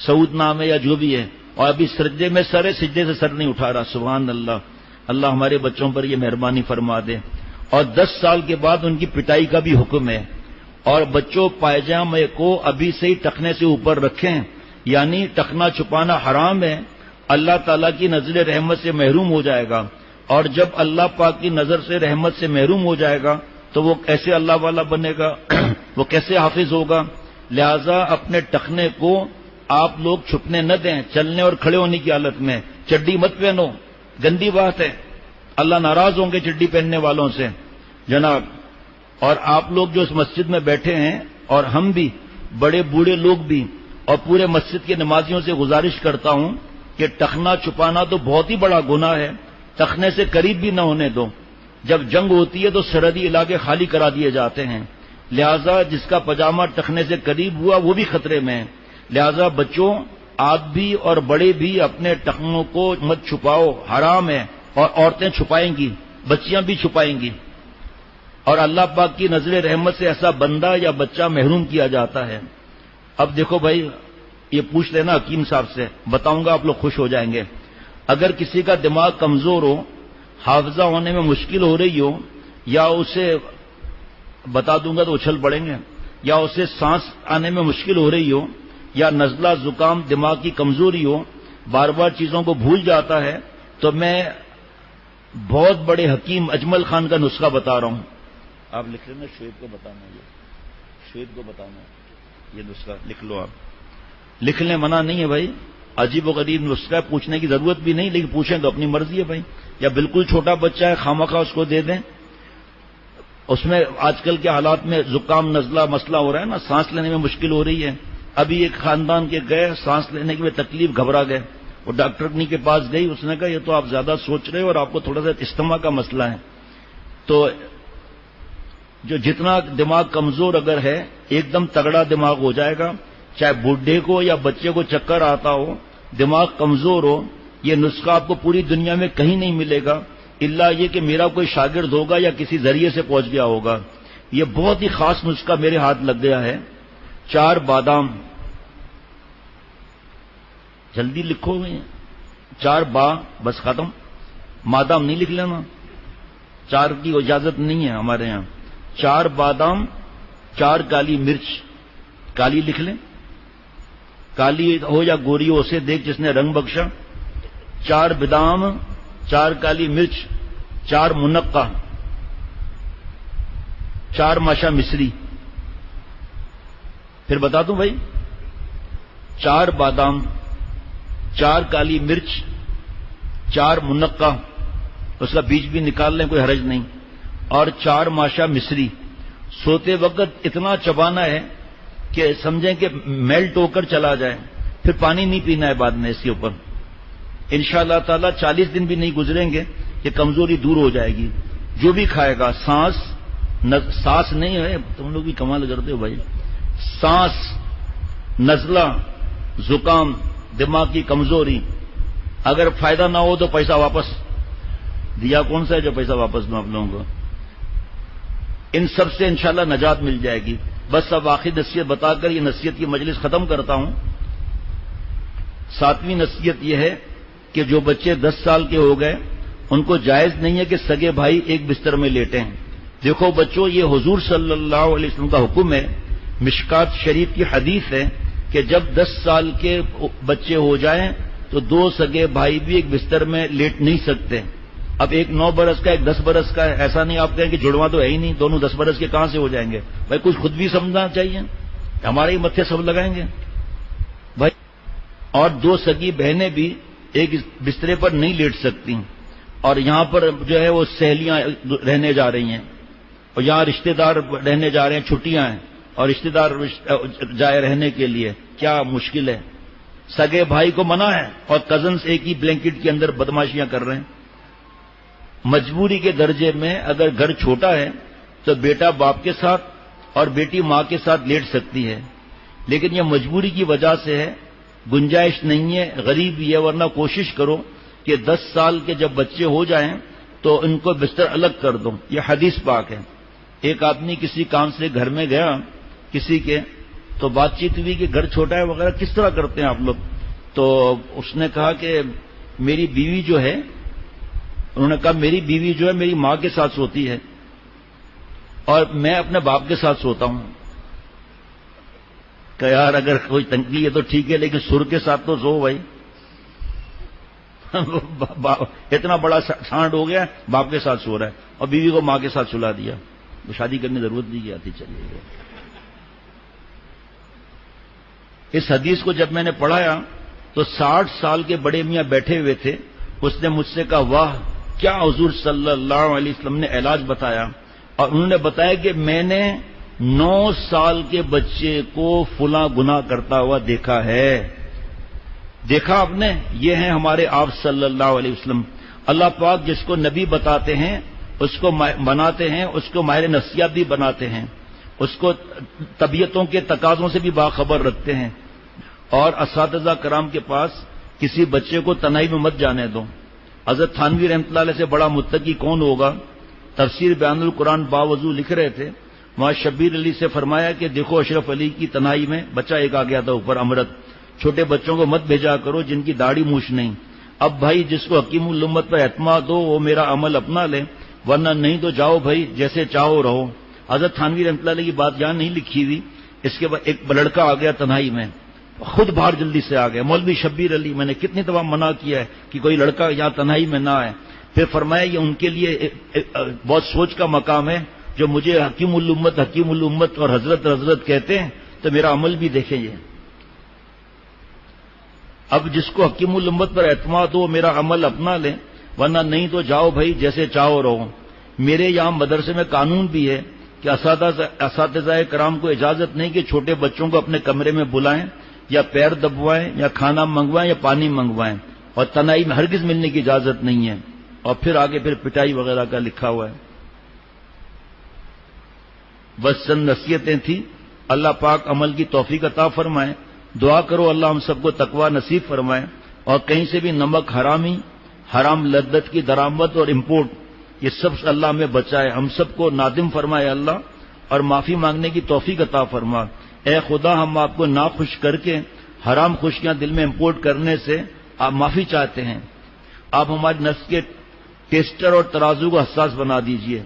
سعود نام ہے یا جو بھی ہے، اور ابھی سجدے میں سر ہے، سجدے سے سر نہیں اٹھا رہا. سبحان اللہ. اللہ ہمارے بچوں پر یہ مہربانی فرما دے. اور 10 سال کے بعد ان کی پٹائی کا بھی حکم ہے. اور بچوں پائجامے کو ابھی سے ہی ٹخنے سے اوپر رکھیں، یعنی ٹخنا چھپانا حرام ہے. اللہ تعالیٰ کی نظر رحمت سے محروم ہو جائے گا. اور جب اللہ پاک کی نظر سے رحمت سے محروم ہو جائے گا تو وہ کیسے اللہ والا بنے گا؟ وہ کیسے حافظ ہوگا؟ لہذا اپنے ٹخنے کو آپ لوگ چھپنے نہ دیں. چلنے اور کھڑے ہونے کی حالت میں چڈی مت پہنو، گندی بات ہے. اللہ ناراض ہوں گے چڈی پہننے والوں سے جناب. اور آپ لوگ جو اس مسجد میں بیٹھے ہیں اور ہم بھی، بڑے بوڑھے لوگ بھی، اور پورے مسجد کے نمازیوں سے گزارش کرتا ہوں کہ ٹخنا چھپانا تو بہت ہی بڑا گناہ ہے. ٹخنے سے قریب بھی نہ ہونے دو. جب جنگ ہوتی ہے تو سرحدی علاقے خالی کرا دیے جاتے ہیں. لہذا جس کا پاجامہ ٹخنے سے قریب ہوا وہ بھی خطرے میں ہے. لہذا بچوں آپ بھی اور بڑے بھی اپنے ٹخنوں کو مت چھپاؤ، حرام ہے. اور عورتیں چھپائیں گی، بچیاں بھی چھپائیں گی. اور اللہ پاک کی نظر رحمت سے ایسا بندہ یا بچہ محروم کیا جاتا ہے. اب دیکھو بھائی، یہ پوچھ لینا حکیم صاحب سے، بتاؤں گا آپ لوگ خوش ہو جائیں گے. اگر کسی کا دماغ کمزور ہو، حافظہ ہونے میں مشکل ہو رہی ہو، یا اسے بتا دوں گا تو اچھل پڑیں گے، یا اسے سانس آنے میں مشکل ہو رہی ہو، یا نزلہ زکام دماغ کی کمزوری ہو، بار بار چیزوں کو بھول جاتا ہے، تو میں بہت بڑے حکیم اجمل خان کا نسخہ بتا رہا ہوں. آپ لکھ لینا، شعیب کو بتانا، شعیب کو بتانا یہ نسخہ لکھ لو. آپ لکھنے منع نہیں ہے بھائی، عجیب و غریب نسخہ، پوچھنے کی ضرورت بھی نہیں، لیکن پوچھیں تو اپنی مرضی ہے بھائی. یا بالکل چھوٹا بچہ ہے، خامخواہ اس کو دے دیں. اس میں آج کل کے حالات میں زکام نزلہ مسئلہ ہو رہا ہے نا، سانس لینے میں مشکل ہو رہی ہے. ابھی ایک خاندان کے گئے، سانس لینے کی تکلیف، گھبرا گئے. وہ ڈاکٹر کے پاس گئی، اس نے کہا یہ تو آپ زیادہ سوچ رہے ہو اور آپ کو تھوڑا سا استما کا مسئلہ ہے. تو جو جتنا دماغ کمزور اگر ہے ایک دم تگڑا دماغ ہو جائے گا، چاہے بوڑھے کو یا بچے کو چکر آتا ہو، دماغ کمزور ہو، یہ نسخہ آپ کو پوری دنیا میں کہیں نہیں ملے گا الا یہ کہ میرا کوئی شاگرد ہوگا یا کسی ذریعے سے پہنچ گیا ہوگا۔ یہ بہت ہی خاص نسخہ میرے ہاتھ لگ گیا ہے۔ 4 بادام، جلدی لکھو گے، 4 بس ختم، مادام نہیں لکھ لینا، 4 کی اجازت نہیں ہے ہمارے ہاں۔ 4 بادام، 4 کالی مرچ، کالی لکھ لیں، کالی ہو یا گوری ہو اسے دیکھ جس نے رنگ بخشا۔ 4 بادام، 4 کالی مرچ، 4 منقہ، 4 ماشا مصری۔ پھر بتا دوں بھائی، 4 بادام، 4 کالی مرچ، 4 منقہ، اس کا بیج بھی نکال لیں کوئی حرج نہیں، اور 4 ماشا مصری۔ سوتے وقت اتنا چبانا ہے کہ سمجھیں کہ میلٹ ہو کر چلا جائے، پھر پانی نہیں پینا ہے بعد میں اس کے اوپر۔ انشاءاللہ تعالی 40 دن بھی نہیں گزریں گے کہ کمزوری دور ہو جائے گی۔ جو بھی کھائے گا، سانس نہیں ہے، تم لوگ بھی کمال کرتے ہو بھائی، سانس، نزلہ، زکام، دماغ کی کمزوری، اگر فائدہ نہ ہو تو پیسہ واپس۔ دیا کون سا ہے جو پیسہ واپس دوں آپ لوگوں کو؟ ان سب سے انشاءاللہ نجات مل جائے گی۔ بس اب آخری نصیحت بتا کر یہ نصیحت کی مجلس ختم کرتا ہوں۔ 7ویں نصیحت یہ ہے کہ جو بچے 10 سال کے ہو گئے ان کو جائز نہیں ہے کہ سگے بھائی ایک بستر میں لیٹیں۔ دیکھو بچوں، یہ حضور صلی اللہ علیہ وسلم کا حکم ہے، مشکات شریف کی حدیث ہے کہ جب 10 سال کے بچے ہو جائیں تو 2 سگے بھائی بھی ایک بستر میں لیٹ نہیں سکتے۔ اب ایک 9 برس کا، ایک 10 برس کا ہے، ایسا نہیں آپ کہیں کہ جڑواں تو ہے ہی نہیں، دونوں 10 برس کے کہاں سے ہو جائیں گے؟ بھائی کچھ خود بھی سمجھنا چاہیے، ہمارے ہی متھے سب لگائیں گے بھائی۔ اور 2 سگی بہنیں بھی ایک بسترے پر نہیں لیٹ سکتی، اور یہاں پر جو ہے وہ سہیلیاں رہنے جا رہی ہیں، اور یہاں رشتہ دار رہنے جا رہے ہیں، چھٹیاں ہیں اور رشتہ دار جائے رہنے کے لیے، کیا مشکل ہے؟ سگے بھائی کو منع ہے اور کزنز ایک ہی بلینکٹ کے اندر بدماشیاں کر رہے ہیں۔ مجبوری کے درجے میں اگر گھر چھوٹا ہے تو بیٹا باپ کے ساتھ اور بیٹی ماں کے ساتھ لیٹ سکتی ہے، لیکن یہ مجبوری کی وجہ سے ہے، گنجائش نہیں ہے، غریبی ہے، ورنہ کوشش کرو کہ 10 سال کے جب بچے ہو جائیں تو ان کو بستر الگ کر دو۔ یہ حدیث پاک ہے۔ ایک آدمی کسی کام سے گھر میں گیا کسی کے، تو بات چیت ہوئی کہ گھر چھوٹا ہے وغیرہ، کس طرح کرتے ہیں آپ لوگ؟ تو اس نے کہا کہ میری بیوی جو ہے، انہوں نے کہا میری بیوی جو ہے میری ماں کے ساتھ سوتی ہے اور میں اپنے باپ کے ساتھ سوتا ہوں۔ کہ یار اگر کوئی تنقید ہے تو ٹھیک ہے، لیکن سر کے ساتھ تو سو بھائی۔ اتنا بڑا سانڈ ہو گیا، باپ کے ساتھ سو رہا ہے اور بیوی کو ماں کے ساتھ سلا دیا۔ شادی کرنے کی ضرورت نہیں آتی۔ چلیے گئے۔ اس حدیث کو جب میں نے پڑھایا تو 60 سال کے بڑے میاں بیٹھے ہوئے تھے، اس نے مجھ سے کہا واہ کیا حضور صلی اللہ علیہ وسلم نے علاج بتایا، اور انہوں نے بتایا کہ میں نے 9 سال کے بچے کو فلاں گناہ کرتا ہوا دیکھا ہے۔ دیکھا آپ نے؟ یہ ہیں ہمارے آپ صلی اللہ علیہ وسلم۔ اللہ پاک جس کو نبی بتاتے ہیں اس کو بناتے ہیں، اس کو ماہر نفسیات بھی بناتے ہیں، اس کو طبیعتوں کے تقاضوں سے بھی باخبر رکھتے ہیں۔ اور اساتذہ کرام کے پاس کسی بچے کو تنہائی میں مت جانے دو۔ حضرت تھانوی رحمۃ اللہ علیہ سے بڑا متقی کون ہوگا؟ تفسیر بیان القرآن باوضو لکھ رہے تھے، وہاں شبیر علی سے فرمایا کہ دیکھو اشرف علی کی تنہائی میں بچہ ایک آ گیا تھا اوپر امرت، چھوٹے بچوں کو مت بھیجا کرو جن کی داڑھی مونچھ نہیں۔ اب بھائی جس کو حکیم الامت پر اعتماد ہو وہ میرا عمل اپنا لے، ورنہ نہیں تو جاؤ بھائی جیسے چاہو رہو۔ حضرت تھانوی رحمۃ اللہ علیہ کی بات یہاں نہیں لکھی ہوئی۔ اس کے بعد ایک لڑکا آ گیا تنہائی میں، خود باہر جلدی سے آ گیا۔ مولوی شبیر علی، میں نے کتنی دفعہ منع کیا ہے کہ کوئی لڑکا یہاں تنہائی میں نہ آئے۔ پھر فرمایا یہ ان کے لیے بہت سوچ کا مقام ہے، جو مجھے حکیم الامت اور حضرت کہتے ہیں تو میرا عمل بھی دیکھیں یہ۔ اب جس کو حکیم الامت پر اعتماد ہو میرا عمل اپنا لے، ورنہ نہیں تو جاؤ بھائی جیسے چاہو رہو۔ میرے یہاں مدرسے میں قانون بھی ہے کہ اساتذہ کرام کو اجازت نہیں کہ چھوٹے بچوں کو اپنے کمرے میں بلائیں یا پیر دبوائیں یا کھانا منگوائیں یا پانی منگوائیں، اور تنہائی میں ہرگز ملنے کی اجازت نہیں ہے۔ اور پھر آگے پھر پٹائی وغیرہ کا لکھا ہوا ہے۔ بس چند نصیحتیں تھیں. اللہ پاک عمل کی توفیق عطا فرمائے. دعا کرو اللہ ہم سب کو تقوی نصیب فرمائے، اور کہیں سے بھی نمک حرامی، حرام لذت کی درآمد اور امپورٹ، یہ سب اللہ میں بچائے. ہم سب کو نادم فرمائے اللہ، اور معافی مانگنے کی توفیق عطا فرما. اے خدا، ہم آپ کو ناخوش کر کے حرام خوشیاں دل میں امپورٹ کرنے سے آپ معافی چاہتے ہیں. آپ ہمارے نفس کے ٹیسٹر اور ترازو کو حساس بنا دیجئے.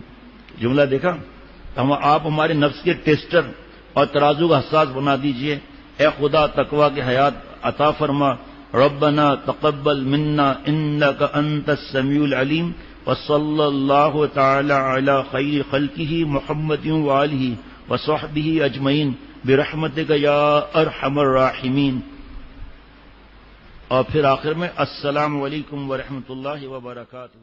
جملہ دیکھا؟ آپ ہمارے نفس کے ٹیسٹر اور ترازو کو حساس بنا دیجئے. اے خدا، تقوی کی حیات عطا فرما. ربنا تقبل منا انک انت السمیع العلیم، وصلی اللہ تعالی علی خیر خلقہ محمد وآلہ وصحبہ اجمعین برحمتک یا ارحم الراحمین. اور پھر آخر میں السلام علیکم ورحمۃ اللہ وبرکاتہ.